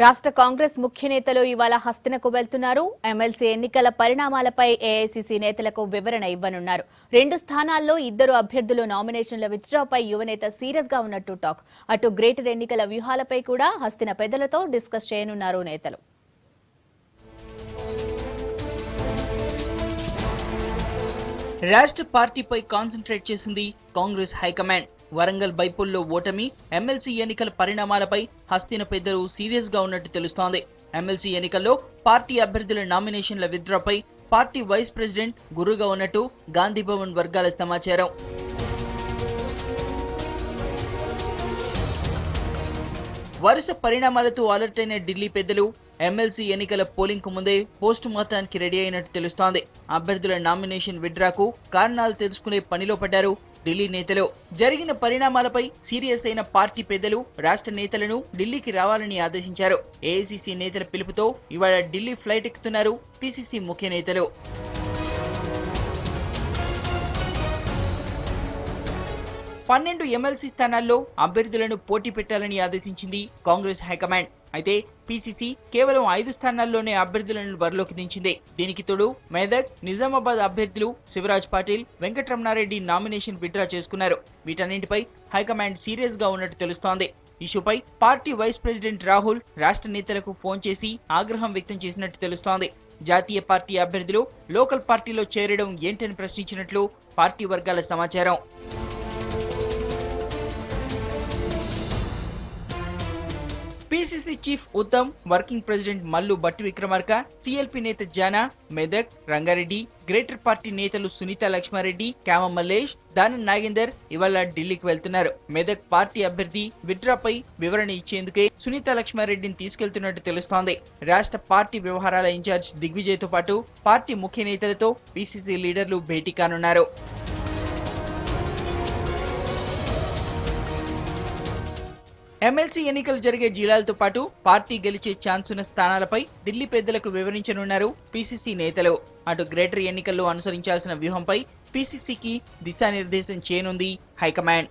రాష్ట్ర కాంగ్రెస్ ముఖ్య నేతలు ఇవాళ హస్తినకు వెళ్తున్నారు. ఎమ్మెల్సీ ఎన్నికల పరిణామాలపై ఏఐసీసీ నేతలకు వివరణ ఇవ్వనున్నారు. 2 స్థానాల్లో 2 అభ్యర్థులు నామినేషన్ల విత్డ్రాపై యువనేత సీరియస్ గా ఉన్నట్టు టాక్. అటు గ్రేటర్ ఎన్నికల వ్యూహాలపై కూడా హస్తిన పెద్దలతో డిస్కస్ చేయనున్నారు నేతలు. రాష్ట్ర పార్టీపై కాన్సంట్రేట్ చేసింది కాంగ్రెస్ హైకమాండ్. వరంగల్ బైపోల్లో ఓటమి, ఎమ్మెల్సీ ఎన్నికల పరిణామాలపై హస్తిన పెద్దలు సీరియస్ గా ఉన్నట్టు తెలుస్తోంది. ఎమ్మెల్సీ ఎన్నికల్లో పార్టీ అభ్యర్థుల నామినేషన్ల విత్డ్రాపై పార్టీ వైస్ ప్రెసిడెంట్ గురుగా ఉన్నట్టు గాంధీభవన్ వర్గాల సమాచారం. వరుస పరిణామాలతో అలర్ట్ అయిన ఢిల్లీ పెద్దలు ఎమ్మెల్సీ ఎన్నికల పోలింగ్ కు ముందే పోస్ట్ మార్టానికి రెడీ అయినట్టు తెలుస్తోంది. అభ్యర్థుల నామినేషన్ విత్డ్రాకు కారణాలు తెలుసుకునే పనిలో పడ్డారు ఢిల్లీ నేతలు. జరిగిన పరిణామాలపై సీరియస్ అయిన పార్టీ పెద్దలు రాష్ట్ర నేతలను ఢిల్లీకి రావాలని ఆదేశించారు. ఏఐసీసీ నేతల పిలుపుతో ఇవాళ ఢిల్లీ ఫ్లైట్ ఎక్కుతున్నారు పీసీసీ ముఖ్య నేతలు. పన్నెండు ఎమ్మెల్సీ స్థానాల్లో అభ్యర్థులను పోటీ పెట్టాలని ఆదేశించింది కాంగ్రెస్ హైకమాండ్. అయితే పీసీసీ కేవలం 5 స్థానాల్లోనే అభ్యర్థులను బరిలోకి దించింది. దీనికి తోడు మెదక్, నిజామాబాద్ అభ్యర్థులు శివరాజ్ పాటిల్, వెంకటరమణారెడ్డి నామినేషన్ విత్డ్రా చేసుకున్నారు. వీటన్నింటిపై హైకమాండ్ సీరియస్ గా ఉన్నట్టు తెలుస్తోంది. ఇష్యూపై పార్టీ వైస్ ప్రెసిడెంట్ రాహుల్ రాష్ట్ర నేతలకు ఫోన్ చేసి ఆగ్రహం వ్యక్తం చేసినట్టు తెలుస్తోంది. జాతీయ పార్టీ అభ్యర్థులు లోకల్ పార్టీలో చేరడం ఏంటని ప్రశ్నించినట్లు పార్టీ వర్గాల సమాచారం. PCC chief Uttam, working president Mallu Bhatti Vikramarka, CLP నేత జానా, మెదక్, రంగారెడ్డి, గ్రేటర్ పార్టీ నేతలు సునీత లక్ష్మారెడ్డి, క్యామ మల్లేష్, దానం నాగేందర్ ఇవాళ ఢిల్లీకి వెళ్తున్నారు. మెదక్ పార్టీ అభ్యర్థి విత్డ్రాపై వివరణ ఇచ్చేందుకే సునీత లక్ష్మారెడ్డిని తీసుకెళ్తున్నట్టు తెలుస్తోంది. రాష్ట్ర పార్టీ వ్యవహారాల ఇన్ఛార్జ్ దిగ్విజయ్ తో పాటు పార్టీ ముఖ్య నేతలతో పీసీసీ లీడర్లు భేటీ కానున్నారు. ఎమ్మెల్సీ ఎన్నికలు జరిగే జిల్లాలతో పాటు పార్టీ గెలిచే ఛాన్స్ ఉన్న స్థానాలపై ఢిల్లీ పెద్దలకు వివరించనున్నారు పీసీసీ నేతలు. అటు గ్రేటర్ ఎన్నికల్లో అనుసరించాల్సిన వ్యూహంపై పీసీసీకి దిశానిర్దేశం చేయనుంది హైకమాండ్.